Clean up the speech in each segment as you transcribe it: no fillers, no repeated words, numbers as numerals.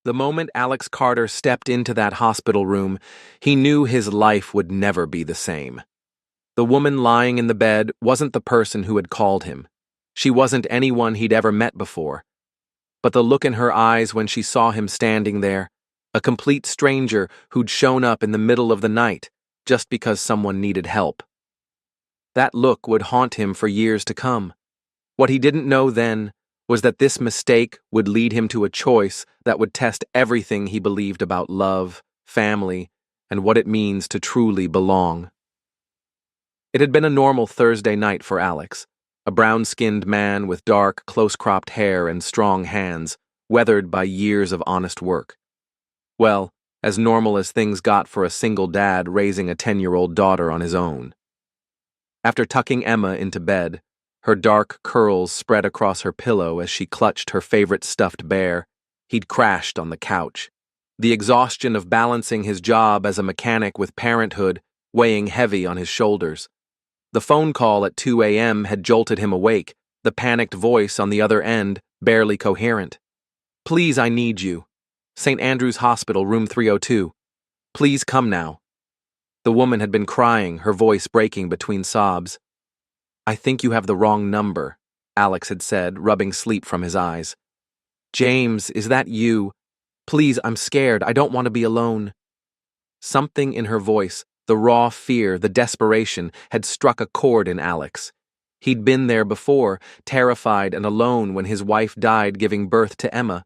The moment Alex Carter stepped into that hospital room, he knew his life would never be the same. The woman lying in the bed wasn't the person who had called him. She wasn't anyone he'd ever met before. But the look in her eyes when she saw him standing there, a complete stranger who'd shown up in the middle of the night just because someone needed help. That look would haunt him for years to come. What he didn't know then was that this mistake would lead him to a choice that would test everything he believed about love, family, and what it means to truly belong. It had been a normal Thursday night for Alex, a brown-skinned man with dark, close-cropped hair and strong hands, weathered by years of honest work. Well, as normal as things got for a single dad raising a 10-year-old daughter on his own. After tucking Emma into bed, her dark curls spread across her pillow as she clutched her favorite stuffed bear, he'd crashed on the couch, the exhaustion of balancing his job as a mechanic with parenthood weighing heavy on his shoulders. The phone call at 2 a.m. had jolted him awake, the panicked voice on the other end barely coherent. "Please, I need you. St. Andrew's Hospital, room 302. Please come now." The woman had been crying, her voice breaking between sobs. "I think you have the wrong number," Alex had said, rubbing sleep from his eyes. "James, is that you? Please, I'm scared. I don't want to be alone." Something in her voice, the raw fear, the desperation, had struck a chord in Alex. He'd been there before, terrified and alone when his wife died giving birth to Emma.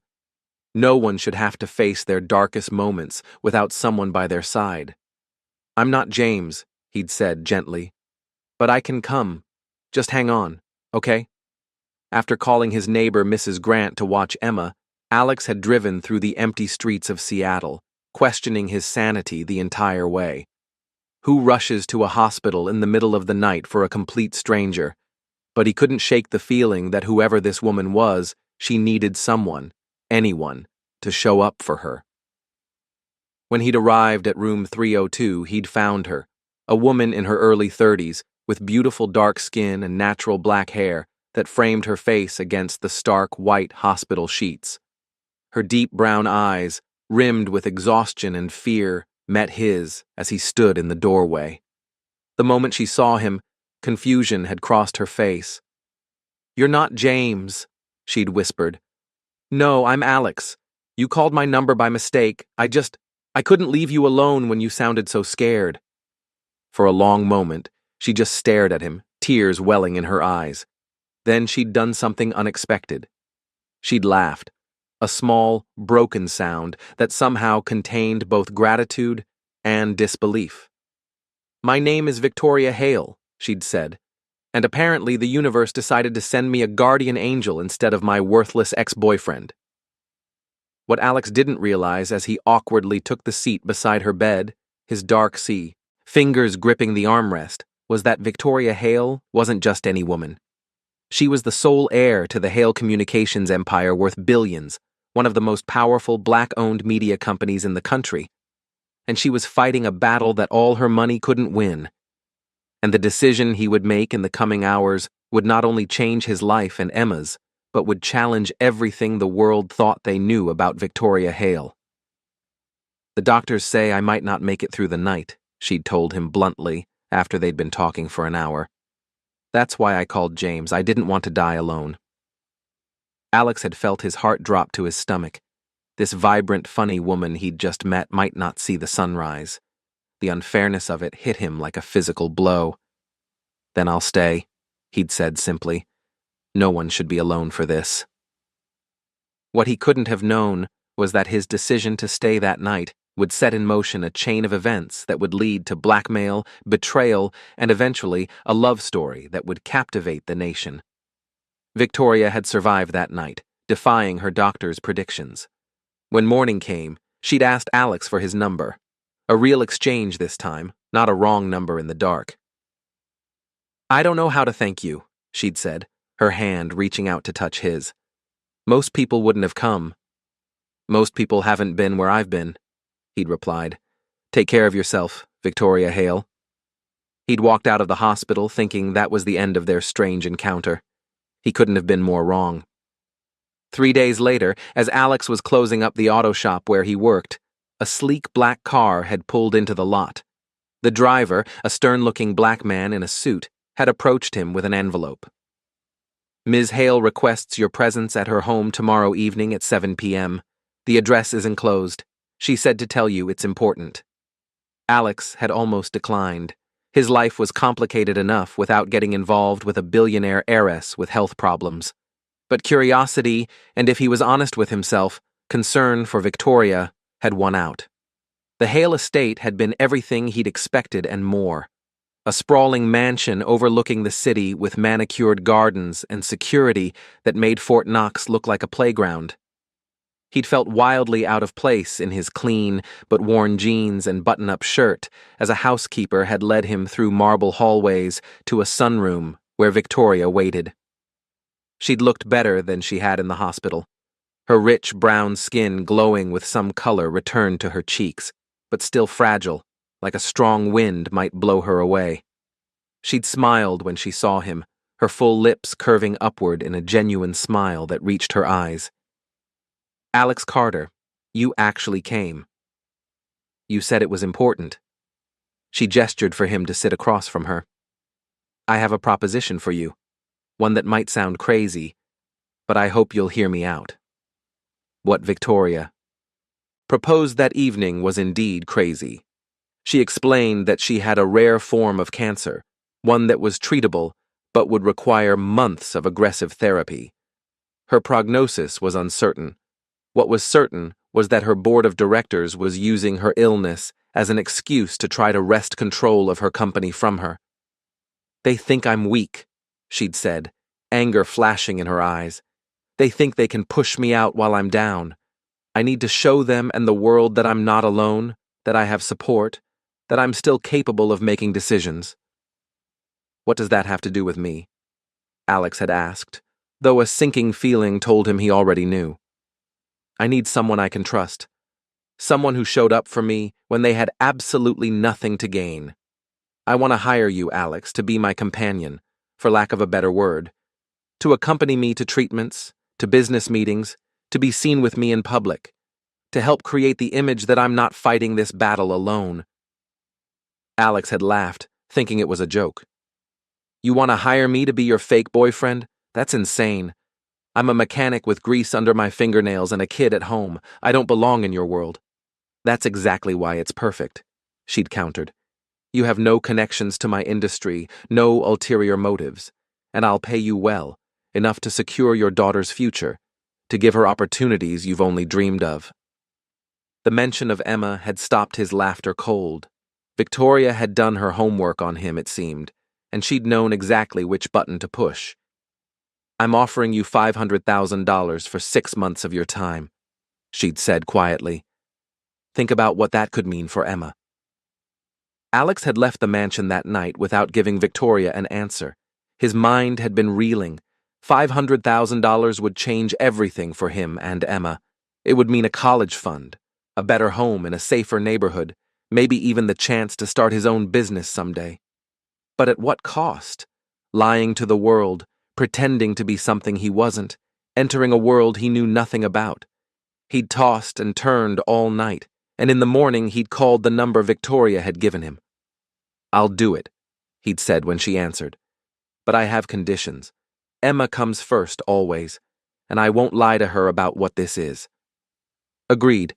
No one should have to face their darkest moments without someone by their side. "I'm not James," he'd said gently, "but I can come. Just hang on, okay?" After calling his neighbor Mrs. Grant to watch Emma, Alex had driven through the empty streets of Seattle, questioning his sanity the entire way. Who rushes to a hospital in the middle of the night for a complete stranger? But he couldn't shake the feeling that whoever this woman was, she needed someone, anyone, to show up for her. When he'd arrived at room 302, he'd found her, a woman in her early 30s, with beautiful dark skin and natural black hair that framed her face against the stark white hospital sheets. Her deep brown eyes, rimmed with exhaustion and fear, met his as he stood in the doorway. The moment she saw him, confusion had crossed her face. "You're not James," she'd whispered. "No, I'm Alex. You called my number by mistake. I couldn't leave you alone when you sounded so scared." For a long moment, she just stared at him, tears welling in her eyes. Then she'd done something unexpected. She'd laughed, a small, broken sound that somehow contained both gratitude and disbelief. "My name is Victoria Hale," she'd said, "and apparently the universe decided to send me a guardian angel instead of my worthless ex-boyfriend." What Alex didn't realize as he awkwardly took the seat beside her bed, his dark sea, fingers gripping the armrest, was that Victoria Hale wasn't just any woman. She was the sole heir to the Hale Communications empire worth billions, one of the most powerful black-owned media companies in the country. And she was fighting a battle that all her money couldn't win. And the decision he would make in the coming hours would not only change his life and Emma's, but would challenge everything the world thought they knew about Victoria Hale. "The doctors say I might not make it through the night," she'd told him bluntly after they'd been talking for an hour. "That's why I called James. I didn't want to die alone." Alex had felt his heart drop to his stomach. This vibrant, funny woman he'd just met might not see the sunrise. The unfairness of it hit him like a physical blow. "Then I'll stay," he'd said simply. "No one should be alone for this." What he couldn't have known was that his decision to stay that night would set in motion a chain of events that would lead to blackmail, betrayal, and eventually a love story that would captivate the nation. Victoria had survived that night, defying her doctor's predictions. When morning came, she'd asked Alex for his number. A real exchange this time, not a wrong number in the dark. "I don't know how to thank you," she'd said, her hand reaching out to touch his. "Most people wouldn't have come." "Most people haven't been where I've been," he'd replied. "Take care of yourself, Victoria Hale." He'd walked out of the hospital thinking that was the end of their strange encounter. He couldn't have been more wrong. 3 days later, as Alex was closing up the auto shop where he worked, a sleek black car had pulled into the lot. The driver, a stern-looking black man in a suit, had approached him with an envelope. Ms. Hale requests your presence at her home tomorrow evening at 7 p.m. The address is enclosed. She said to tell you it's important. Alex had almost declined. His life was complicated enough without getting involved with a billionaire heiress with health problems. But curiosity, and if he was honest with himself, concern for Victoria had won out. The Hale estate had been everything he'd expected and more. A sprawling mansion overlooking the city with manicured gardens and security that made Fort Knox look like a playground. He'd felt wildly out of place in his clean but worn jeans and button-up shirt as a housekeeper had led him through marble hallways to a sunroom where Victoria waited. She'd looked better than she had in the hospital. Her rich brown skin glowing with some color returned to her cheeks, but still fragile, like a strong wind might blow her away. She'd smiled when she saw him, her full lips curving upward in a genuine smile that reached her eyes. Alex Carter, you actually came. You said it was important. She gestured for him to sit across from her. I have a proposition for you, one that might sound crazy, but I hope you'll hear me out. What Victoria proposed that evening was indeed crazy. She explained that she had a rare form of cancer, one that was treatable but would require months of aggressive therapy. Her prognosis was uncertain. What was certain was that her board of directors was using her illness as an excuse to try to wrest control of her company from her. They think I'm weak, she'd said, anger flashing in her eyes. They think they can push me out while I'm down. I need to show them and the world that I'm not alone, that I have support, that I'm still capable of making decisions. What does that have to do with me? Alex had asked, though a sinking feeling told him he already knew. I need someone I can trust. Someone who showed up for me when they had absolutely nothing to gain. I want to hire you, Alex, to be my companion, for lack of a better word, to accompany me to treatments, to business meetings, to be seen with me in public, to help create the image that I'm not fighting this battle alone. Alex had laughed, thinking it was a joke. You want to hire me to be your fake boyfriend? That's insane. I'm a mechanic with grease under my fingernails and a kid at home. I don't belong in your world. That's exactly why it's perfect, she'd countered. You have no connections to my industry, no ulterior motives, and I'll pay you well, enough to secure your daughter's future, to give her opportunities you've only dreamed of. The mention of Emma had stopped his laughter cold. Victoria had done her homework on him, it seemed, and she'd known exactly which button to push. I'm offering you $500,000 for 6 months of your time, she'd said quietly. Think about what that could mean for Emma. Alex had left the mansion that night without giving Victoria an answer. His mind had been reeling. $500,000 would change everything for him and Emma. It would mean a college fund, a better home in a safer neighborhood, maybe even the chance to start his own business someday. But at what cost? Lying to the world, pretending to be something he wasn't, entering a world he knew nothing about. He'd tossed and turned all night, and in the morning he'd called the number Victoria had given him. I'll do it, he'd said when she answered. But I have conditions. Emma comes first always, and I won't lie to her about what this is. Agreed,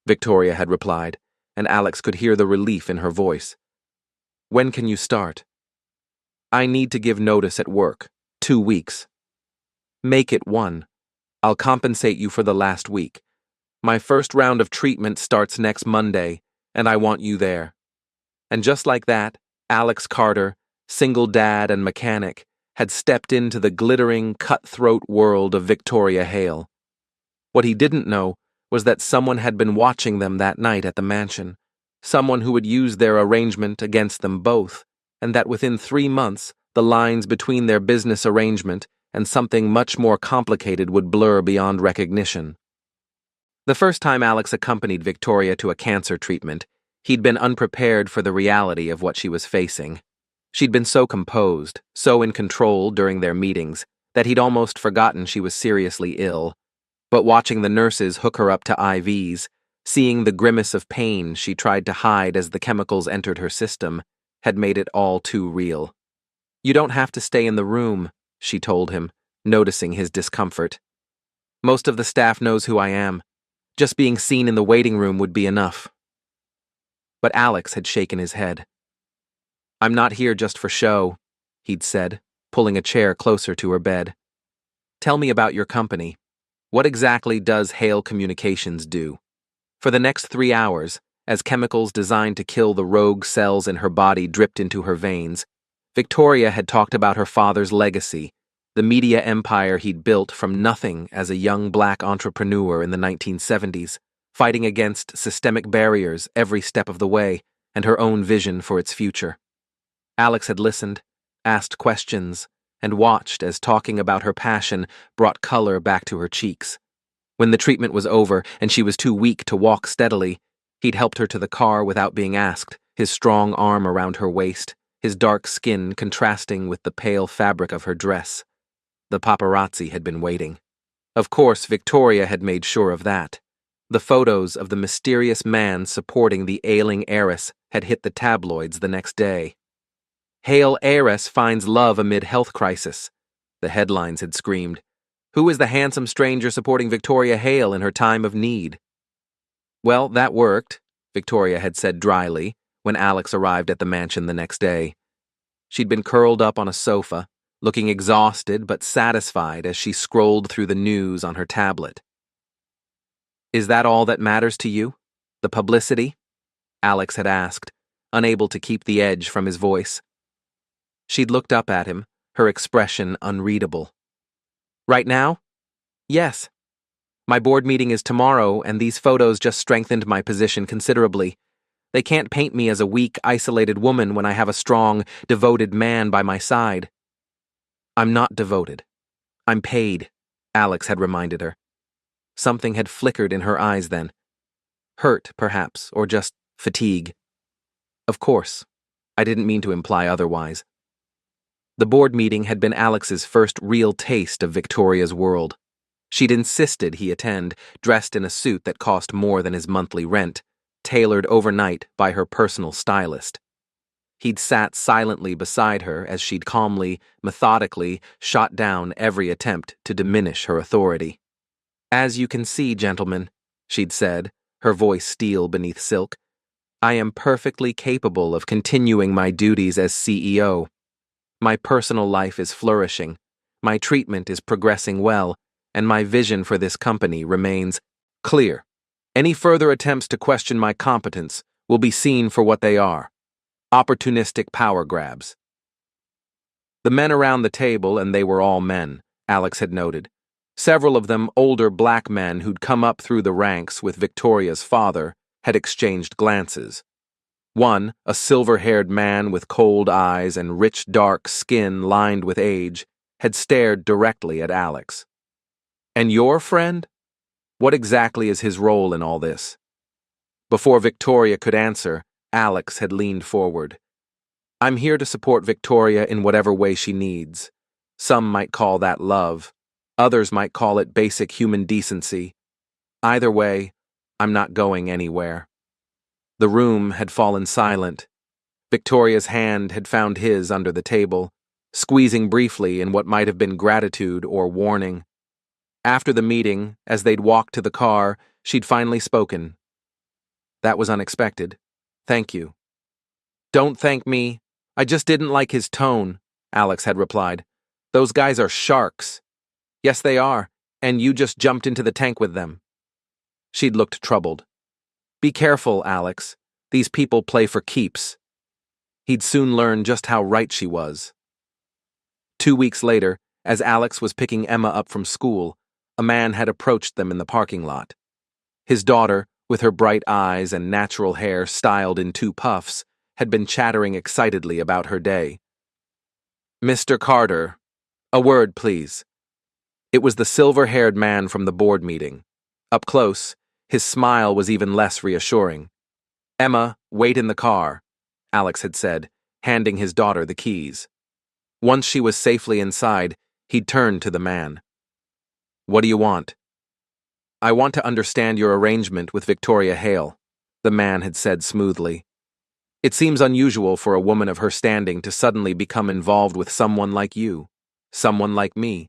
Victoria had replied, and Alex could hear the relief in her voice. When can you start? I need to give notice at work. 2 weeks. Make it 1. I'll compensate you for the last week. My first round of treatment starts next Monday, and I want you there. And just like that, Alex Carter, single dad and mechanic, had stepped into the glittering, cutthroat world of Victoria Hale. What he didn't know was that someone had been watching them that night at the mansion, someone who would use their arrangement against them both, and that within 3 months, the lines between their business arrangement and something much more complicated would blur beyond recognition. The first time Alex accompanied Victoria to a cancer treatment, he'd been unprepared for the reality of what she was facing. She'd been so composed, so in control during their meetings, that he'd almost forgotten she was seriously ill. But watching the nurses hook her up to IVs, seeing the grimace of pain she tried to hide as the chemicals entered her system, had made it all too real. "You don't have to stay in the room," she told him, noticing his discomfort. "Most of the staff knows who I am. Just being seen in the waiting room would be enough." But Alex had shaken his head. "I'm not here just for show," he'd said, pulling a chair closer to her bed. "Tell me about your company. What exactly does Hale Communications do?" For the next 3 hours, as chemicals designed to kill the rogue cells in her body dripped into her veins, Victoria had talked about her father's legacy, the media empire he'd built from nothing as a young black entrepreneur in the 1970s, fighting against systemic barriers every step of the way, and her own vision for its future. Alex had listened, asked questions, and watched as talking about her passion brought color back to her cheeks. When the treatment was over and she was too weak to walk steadily, he'd helped her to the car without being asked, his strong arm around her waist, his dark skin contrasting with the pale fabric of her dress. The paparazzi had been waiting. Of course, Victoria had made sure of that. The photos of the mysterious man supporting the ailing heiress had hit the tabloids the next day. "Hale Heiress finds love amid health crisis," the headlines had screamed. "Who is the handsome stranger supporting Victoria Hale in her time of need?" "Well, that worked," Victoria had said dryly when Alex arrived at the mansion the next day. She'd been curled up on a sofa, looking exhausted but satisfied as she scrolled through the news on her tablet. "Is that all that matters to you? The publicity?" Alex had asked, unable to keep the edge from his voice. She'd looked up at him, her expression unreadable. "Right now? Yes. My board meeting is tomorrow, and these photos just strengthened my position considerably. They can't paint me as a weak, isolated woman when I have a strong, devoted man by my side." "I'm not devoted. I'm paid," Alex had reminded her. Something had flickered in her eyes then. Hurt, perhaps, or just fatigue. "Of course. I didn't mean to imply otherwise." The board meeting had been Alex's first real taste of Victoria's world. She'd insisted he attend, dressed in a suit that cost more than his monthly rent, tailored overnight by her personal stylist. He'd sat silently beside her as she'd calmly, methodically shot down every attempt to diminish her authority. "As you can see, gentlemen," she'd said, her voice steel beneath silk, "I am perfectly capable of continuing my duties as CEO. My personal life is flourishing, my treatment is progressing well, and my vision for this company remains clear. Any further attempts to question my competence will be seen for what they are: opportunistic power grabs." The men around the table, and they were all men, Alex had noted, several of them older black men who'd come up through the ranks with Victoria's father, had exchanged glances. One, a silver-haired man with cold eyes and rich dark skin lined with age, had stared directly at Alex. "And your friend? What exactly is his role in all this?" Before Victoria could answer, Alex had leaned forward. "I'm here to support Victoria in whatever way she needs. Some might call that love. Others might call it basic human decency. Either way, I'm not going anywhere." The room had fallen silent. Victoria's hand had found his under the table, squeezing briefly in what might have been gratitude or warning. After the meeting, as they'd walked to the car, she'd finally spoken. "That was unexpected. Thank you." "Don't thank me. I just didn't like his tone," Alex had replied. "Those guys are sharks." "Yes, they are, and you just jumped into the tank with them." She'd looked troubled. "Be careful, Alex. These people play for keeps." He'd soon learn just how right she was. 2 weeks later, as Alex was picking Emma up from school, a man had approached them in the parking lot. His daughter, with her bright eyes and natural hair styled in 2 puffs, had been chattering excitedly about her day. "Mr. Carter, a word, please." It was the silver-haired man from the board meeting. Up close, his smile was even less reassuring. "Emma, wait in the car," Alex had said, handing his daughter the keys. Once she was safely inside, he turned to the man. "What do you want?" I want to understand your arrangement with Victoria Hale, the man had said smoothly. It seems unusual for a woman of her standing to suddenly become involved with someone like you, someone like me,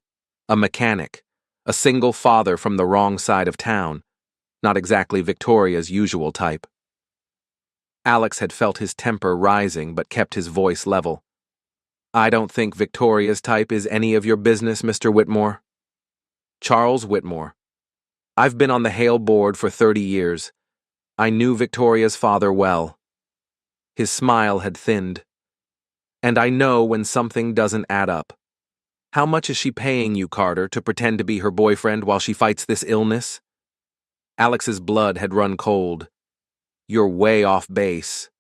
a mechanic, a single father from the wrong side of town, not exactly Victoria's usual type. Alex had felt his temper rising but kept his voice level. I don't think Victoria's type is any of your business, Mr. Whitmore. Charles Whitmore. I've been on the Hale board for 30 years. I knew Victoria's father well. His smile had thinned. And I know when something doesn't add up. How much is she paying you, Carter, to pretend to be her boyfriend while she fights this illness? Alex's blood had run cold. You're way off base.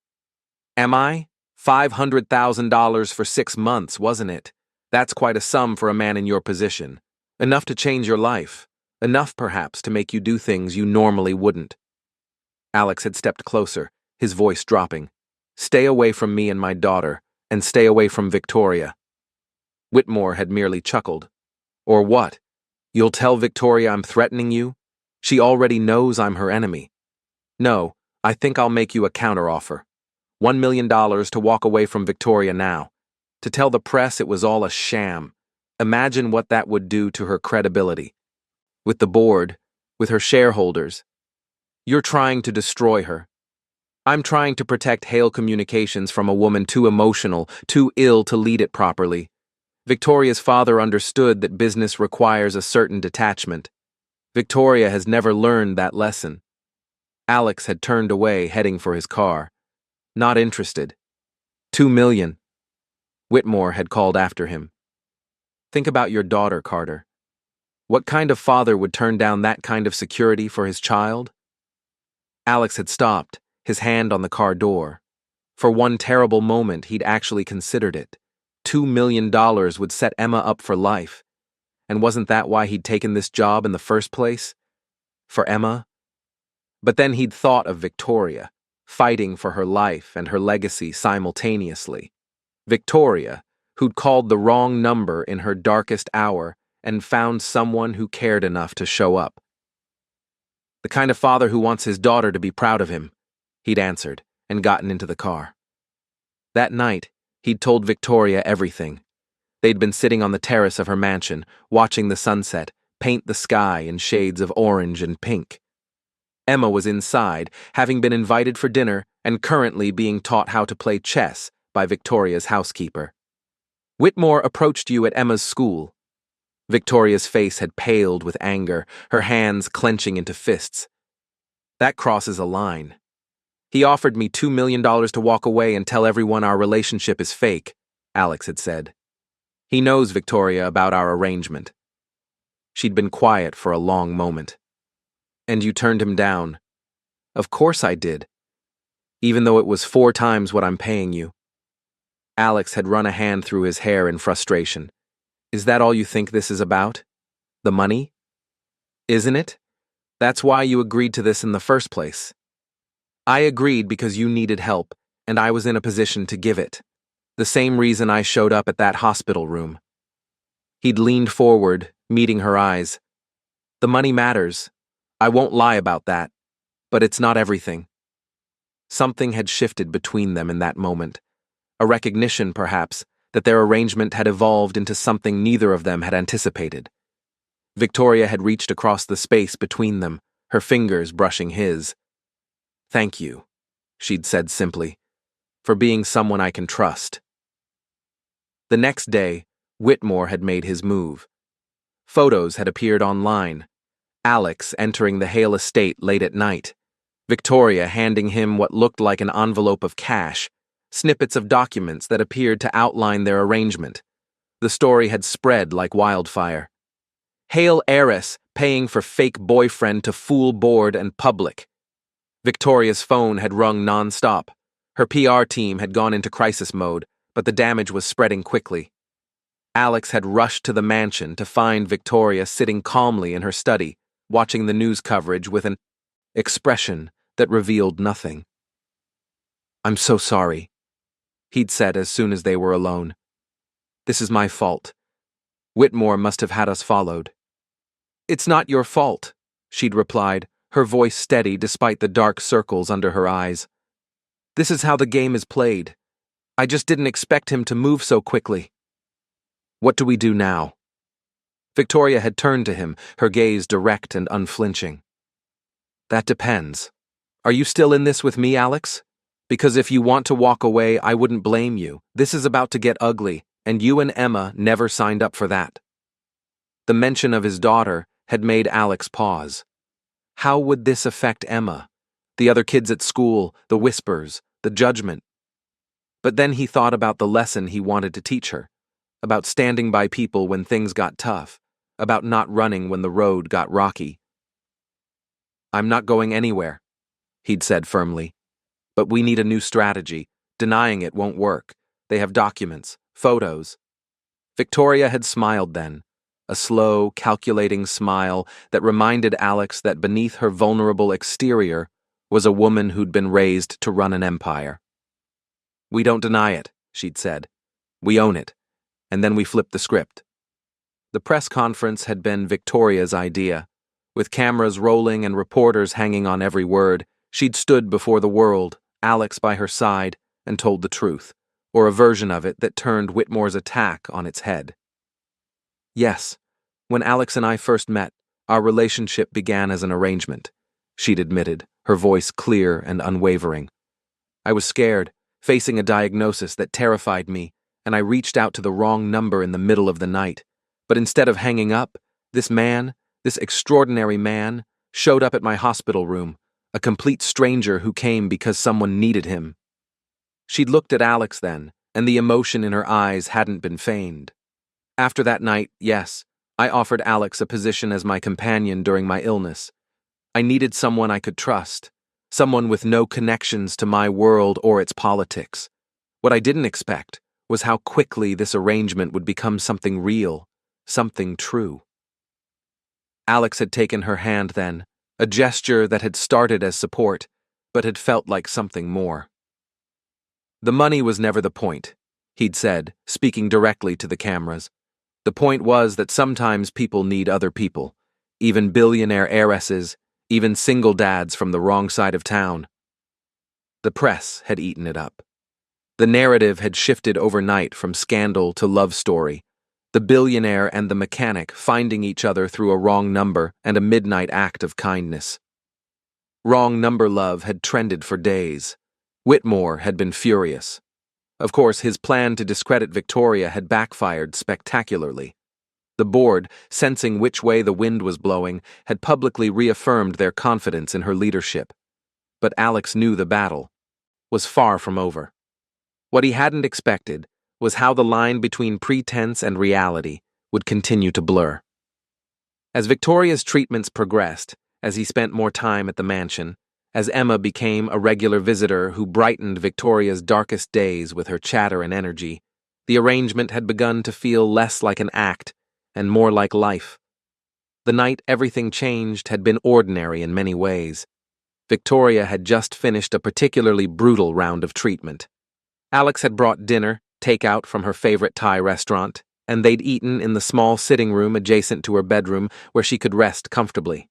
Am I? $500,000 for 6 months, wasn't it? That's quite a sum for a man in your position. Enough to change your life. Enough, perhaps, to make you do things you normally wouldn't. Alex had stepped closer, his voice dropping. Stay away from me and my daughter, and stay away from Victoria. Whitmore had merely chuckled. Or what? You'll tell Victoria I'm threatening you? She already knows I'm her enemy. No, I think I'll make you a counteroffer. $1 million to walk away from Victoria now. To tell the press it was all a sham. Imagine what that would do to her credibility. With the board, with her shareholders. You're trying to destroy her. I'm trying to protect Hale Communications from a woman too emotional, too ill to lead it properly. Victoria's father understood that business requires a certain detachment. Victoria has never learned that lesson. Alex had turned away, heading for his car. Not interested. $2 million. Whitmore had called after him. Think about your daughter, Carter. What kind of father would turn down that kind of security for his child? Alex had stopped, his hand on the car door. For one terrible moment, he'd actually considered it. $2 million would set Emma up for life. And wasn't that why he'd taken this job in the first place? For Emma? But then he'd thought of Victoria, fighting for her life and her legacy simultaneously. Victoria, who'd called the wrong number in her darkest hour and found someone who cared enough to show up. The kind of father who wants his daughter to be proud of him, he'd answered, and gotten into the car. That night, he'd told Victoria everything. They'd been sitting on the terrace of her mansion, watching the sunset paint the sky in shades of orange and pink. Emma was inside, having been invited for dinner and currently being taught how to play chess by Victoria's housekeeper. Whitmore approached you at Emma's school. Victoria's face had paled with anger, her hands clenching into fists. That crosses a line. He offered me $2 million to walk away and tell everyone our relationship is fake, Alex had said. He knows, Victoria, about our arrangement. She'd been quiet for a long moment. And you turned him down. Of course I did. Even though it was 4 times what I'm paying you. Alex had run a hand through his hair in frustration. Is that all you think this is about? The money? Isn't it? That's why you agreed to this in the first place. I agreed because you needed help, and I was in a position to give it. The same reason I showed up at that hospital room. He'd leaned forward, meeting her eyes. The money matters. I won't lie about that. But it's not everything. Something had shifted between them in that moment. A recognition, perhaps, that their arrangement had evolved into something neither of them had anticipated. Victoria had reached across the space between them, her fingers brushing his. Thank you, she'd said simply, for being someone I can trust. The next day, Whitmore had made his move. Photos had appeared online. Alex entering the Hale estate late at night. Victoria handing him what looked like an envelope of cash, snippets of documents that appeared to outline their arrangement. The story had spread like wildfire. Hale Heiress paying for fake boyfriend to fool board and public. Victoria's phone had rung non-stop. Her PR team had gone into crisis mode, but the damage was spreading quickly. Alex had rushed to the mansion to find Victoria sitting calmly in her study, watching the news coverage with an expression that revealed nothing. I'm so sorry, he'd said as soon as they were alone. This is my fault. Whitmore must have had us followed. It's not your fault, she'd replied, her voice steady despite the dark circles under her eyes. This is how the game is played. I just didn't expect him to move so quickly. What do we do now? Victoria had turned to him, her gaze direct and unflinching. That depends. Are you still in this with me, Alex? Because if you want to walk away, I wouldn't blame you. This is about to get ugly, and you and Emma never signed up for that. The mention of his daughter had made Alex pause. How would this affect Emma? The other kids at school, the whispers, the judgment. But then he thought about the lesson he wanted to teach her, about standing by people when things got tough, about not running when the road got rocky. I'm not going anywhere, he'd said firmly. But we need a new strategy. Denying it won't work. They have documents, photos. Victoria had smiled then, a slow, calculating smile that reminded Alex that beneath her vulnerable exterior was a woman who'd been raised to run an empire. We don't deny it, she'd said. We own it. And then we flipped the script. The press conference had been Victoria's idea. With cameras rolling and reporters hanging on every word, she'd stood before the world, Alex by her side, and told the truth, or a version of it that turned Whitmore's attack on its head. Yes, when Alex and I first met, our relationship began as an arrangement, she'd admitted, her voice clear and unwavering. I was scared, facing a diagnosis that terrified me, and I reached out to the wrong number in the middle of the night. But instead of hanging up, this man, this extraordinary man, showed up at my hospital room, a complete stranger who came because someone needed him. She'd looked at Alex then, and the emotion in her eyes hadn't been feigned. After that night, yes, I offered Alex a position as my companion during my illness. I needed someone I could trust, someone with no connections to my world or its politics. What I didn't expect was how quickly this arrangement would become something real, something true. Alex had taken her hand then, a gesture that had started as support, but had felt like something more. The money was never the point, he'd said, speaking directly to the cameras. The point was that sometimes people need other people, even billionaire heiresses, even single dads from the wrong side of town. The press had eaten it up. The narrative had shifted overnight from scandal to love story, the billionaire and the mechanic finding each other through a wrong number and a midnight act of kindness. Wrong number love had trended for days. Whitmore had been furious. Of course, his plan to discredit Victoria had backfired spectacularly. The board, sensing which way the wind was blowing, had publicly reaffirmed their confidence in her leadership. But Alex knew the battle was far from over. What he hadn't expected was how the line between pretense and reality would continue to blur. As Victoria's treatments progressed, as he spent more time at the mansion, as Emma became a regular visitor who brightened Victoria's darkest days with her chatter and energy, the arrangement had begun to feel less like an act and more like life. The night everything changed had been ordinary in many ways. Victoria had just finished a particularly brutal round of treatment. Alex had brought dinner, takeout from her favorite Thai restaurant, and they'd eaten in the small sitting room adjacent to her bedroom where she could rest comfortably.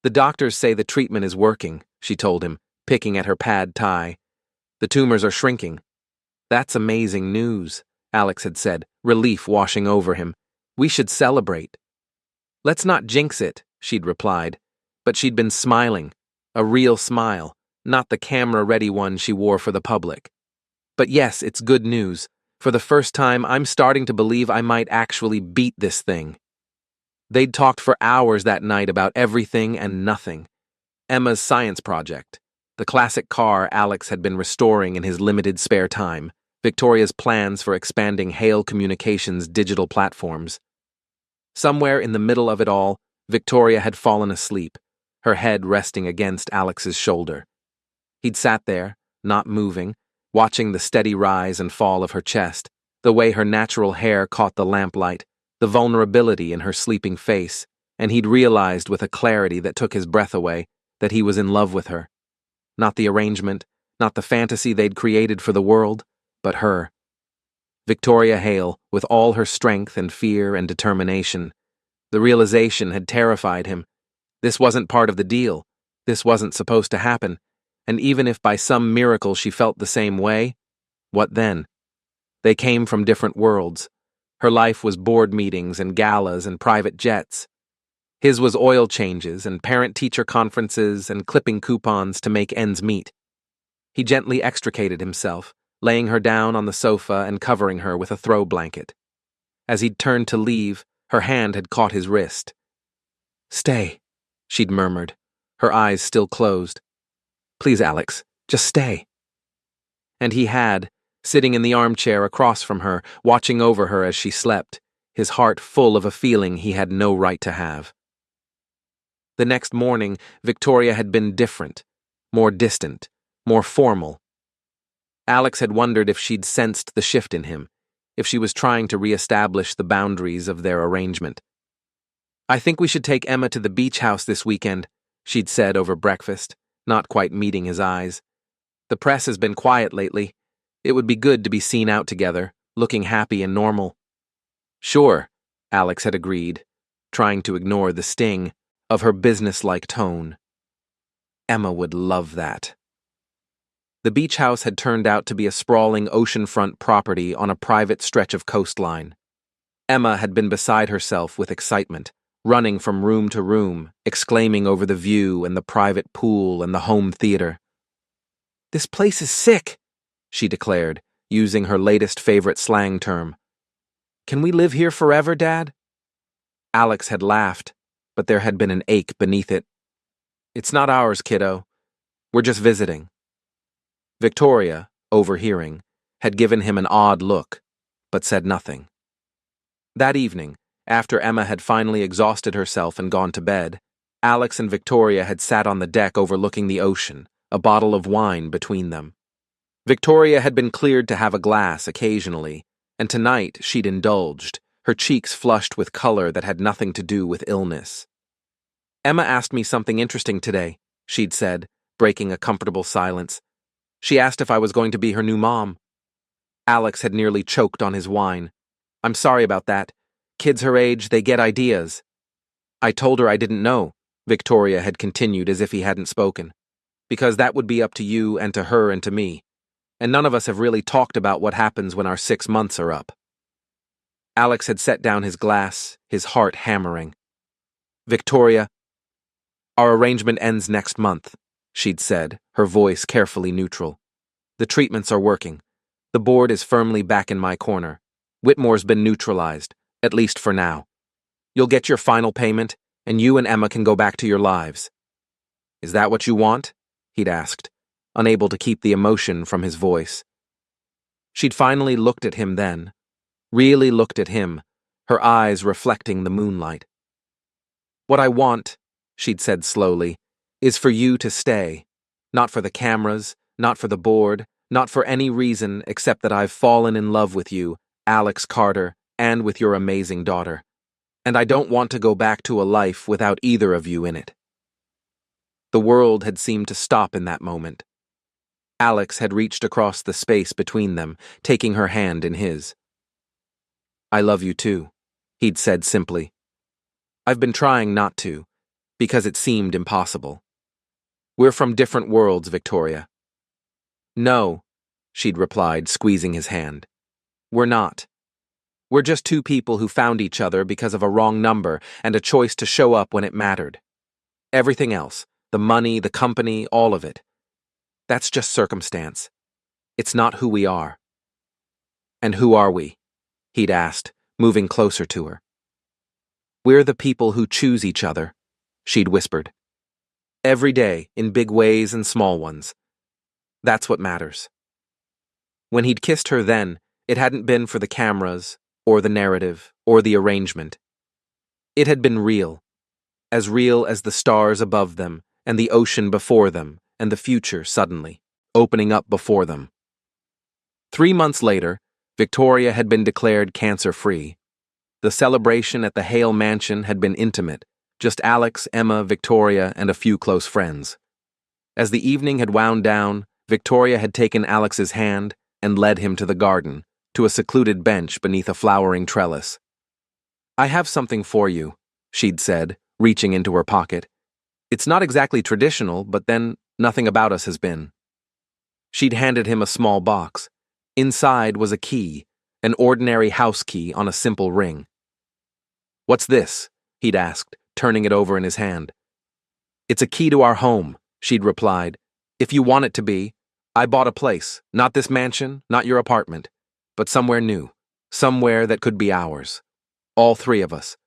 The doctors say the treatment is working, she told him, picking at her pad Thai. The tumors are shrinking. That's amazing news, Alex had said, relief washing over him. We should celebrate. Let's not jinx it, she'd replied, but she'd been smiling, a real smile, not the camera-ready one she wore for the public. But yes, it's good news. For the first time, I'm starting to believe I might actually beat this thing. They'd talked for hours that night about everything and nothing. Emma's science project, the classic car Alex had been restoring in his limited spare time, Victoria's plans for expanding Hale Communications' digital platforms. Somewhere in the middle of it all, Victoria had fallen asleep, her head resting against Alex's shoulder. He'd sat there, not moving, watching the steady rise and fall of her chest, the way her natural hair caught the lamplight, the vulnerability in her sleeping face, and he'd realized with a clarity that took his breath away that he was in love with her. Not the arrangement, not the fantasy they'd created for the world, but her. Victoria Hale, with all her strength and fear and determination. The realization had terrified him, This wasn't part of the deal. This wasn't supposed to happen. And even if by some miracle she felt the same way, what then? They came from different worlds. Her life was board meetings and galas and private jets. His was oil changes and parent-teacher conferences and clipping coupons to make ends meet. He gently extricated himself, laying her down on the sofa and covering her with a throw blanket. As he'd turned to leave, her hand had caught his wrist. "Stay," she'd murmured, her eyes still closed. "Please, Alex, just stay." And he had, sitting in the armchair across from her, watching over her as she slept, his heart full of a feeling he had no right to have. The next morning, Victoria had been different, more distant, more formal. Alex had wondered if she'd sensed the shift in him, if she was trying to reestablish the boundaries of their arrangement. "I think we should take Emma to the beach house this weekend," she'd said over breakfast, not quite meeting his eyes. "The press has been quiet lately. It would be good to be seen out together, looking happy and normal." "Sure," Alex had agreed, trying to ignore the sting of her businesslike tone. Emma would love that. The beach house had turned out to be a sprawling oceanfront property on a private stretch of coastline. Emma had been beside herself with excitement, running from room to room, exclaiming over the view and the private pool and the home theater. "This place is sick," she declared, using her latest favorite slang term. "Can we live here forever, Dad?" Alex had laughed, but there had been an ache beneath it. "It's not ours, kiddo. We're just visiting." Victoria, overhearing, had given him an odd look, but said nothing. That evening, after Emma had finally exhausted herself and gone to bed, Alex and Victoria had sat on the deck overlooking the ocean, a bottle of wine between them. Victoria had been cleared to have a glass occasionally, and tonight she'd indulged, her cheeks flushed with color that had nothing to do with illness. "Emma asked me something interesting today," she'd said, breaking a comfortable silence. "She asked if I was going to be her new mom." Alex had nearly choked on his wine. "I'm sorry about that. Kids her age, they get ideas." "I told her I didn't know," Victoria had continued as if he hadn't spoken, "because that would be up to you and to her and to me. And none of us have really talked about what happens when our 6 months are up." Alex had set down his glass, his heart hammering. "Victoria, our arrangement ends next month," she'd said, her voice carefully neutral. "The treatments are working. The board is firmly back in my corner. Whitmore's been neutralized, at least for now. You'll get your final payment, and you and Emma can go back to your lives." "Is that what you want?" he'd asked, unable to keep the emotion from his voice. She'd finally looked at him then, really looked at him, her eyes reflecting the moonlight. "What I want," she'd said slowly, "is for you to stay. Not for the cameras, not for the board, not for any reason except that I've fallen in love with you, Alex Carter, and with your amazing daughter. And I don't want to go back to a life without either of you in it." The world had seemed to stop in that moment. Alex had reached across the space between them, taking her hand in his. "I love you too," he'd said simply. "I've been trying not to, because it seemed impossible. We're from different worlds, Victoria." "No," she'd replied, squeezing his hand. "We're not. We're just two people who found each other because of a wrong number and a choice to show up when it mattered. Everything else, the money, the company, all of it, that's just circumstance. It's not who we are." "And who are we?" he'd asked, moving closer to her. "We're the people who choose each other," she'd whispered. "Every day, in big ways and small ones. That's what matters." When he'd kissed her then, it hadn't been for the cameras, or the narrative, or the arrangement. It had been real as the stars above them, and the ocean before them, and the future suddenly opening up before them. 3 months later, Victoria had been declared cancer-free. The celebration at the Hale mansion had been intimate, just Alex, Emma, Victoria, and a few close friends. As the evening had wound down, Victoria had taken Alex's hand and led him to the garden, to a secluded bench beneath a flowering trellis. "I have something for you," she'd said, reaching into her pocket. It's not exactly traditional, but then nothing about us has been. She'd handed him a small box. Inside was a key, an ordinary house key on a simple ring. "What's this?" he'd asked, turning it over in his hand. "It's a key to our home," she'd replied. "If you want it to be. I bought a place, not this mansion, not your apartment, but somewhere new, somewhere that could be ours. All three of us.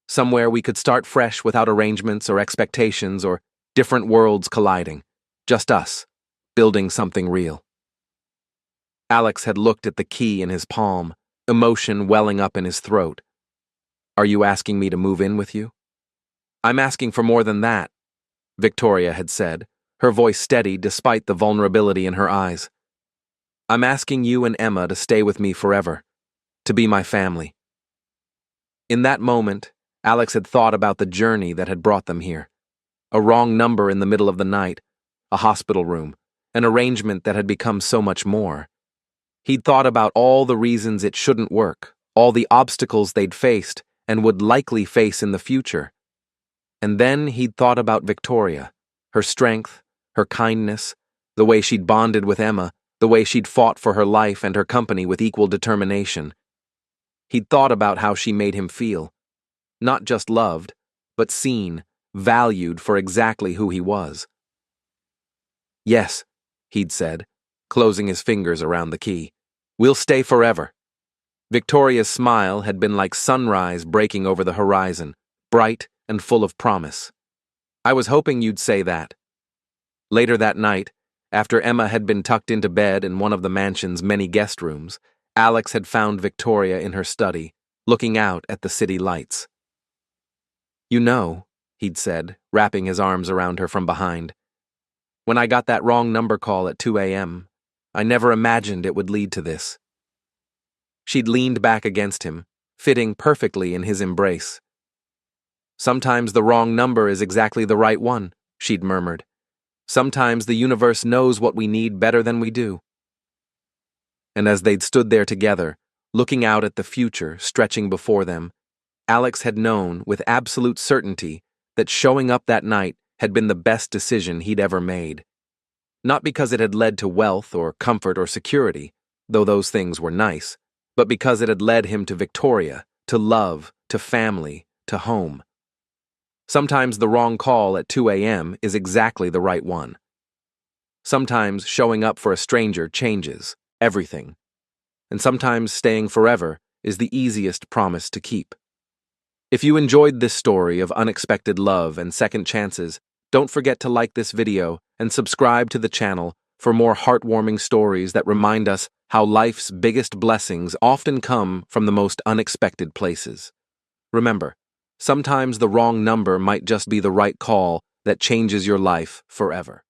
Somewhere we could start fresh without arrangements or expectations or different worlds colliding. Just us, building something real." Alex had looked at the key in his palm, emotion welling up in his throat. "Are you asking me to move in with you?" "I'm asking for more than that," Victoria had said, her voice steady despite the vulnerability in her eyes. "I'm asking you and Emma to stay with me forever, to be my family." In that moment, Alex had thought about the journey that had brought them here. A wrong number in the middle of the night, a hospital room, an arrangement that had become so much more. He'd thought about all the reasons it shouldn't work, all the obstacles they'd faced and would likely face in the future. And then he'd thought about Victoria, her strength, her kindness, the way she'd bonded with Emma, the way she'd fought for her life and her company with equal determination. He'd thought about how she made him feel, not just loved, but seen, valued for exactly who he was. "Yes," he'd said, closing his fingers around the key. "We'll stay forever." Victoria's smile had been like sunrise breaking over the horizon, bright and full of promise. "I was hoping you'd say that." Later that night, after Emma had been tucked into bed in one of the mansion's many guest rooms, Alex had found Victoria in her study, looking out at the city lights. "You know," he'd said, wrapping his arms around her from behind, "when I got that wrong number call at 2 a.m., I never imagined it would lead to this." She'd leaned back against him, fitting perfectly in his embrace. "Sometimes the wrong number is exactly the right one," she'd murmured. "Sometimes the universe knows what we need better than we do." And as they'd stood there together, looking out at the future stretching before them, Alex had known with absolute certainty that showing up that night had been the best decision he'd ever made. Not because it had led to wealth or comfort or security, though those things were nice, but because it had led him to Victoria, to love, to family, to home. Sometimes the wrong call at 2 a.m. is exactly the right one. Sometimes showing up for a stranger changes everything. And sometimes staying forever is the easiest promise to keep. If you enjoyed this story of unexpected love and second chances, don't forget to like this video and subscribe to the channel for more heartwarming stories that remind us how life's biggest blessings often come from the most unexpected places. Remember, sometimes the wrong number might just be the right call that changes your life forever.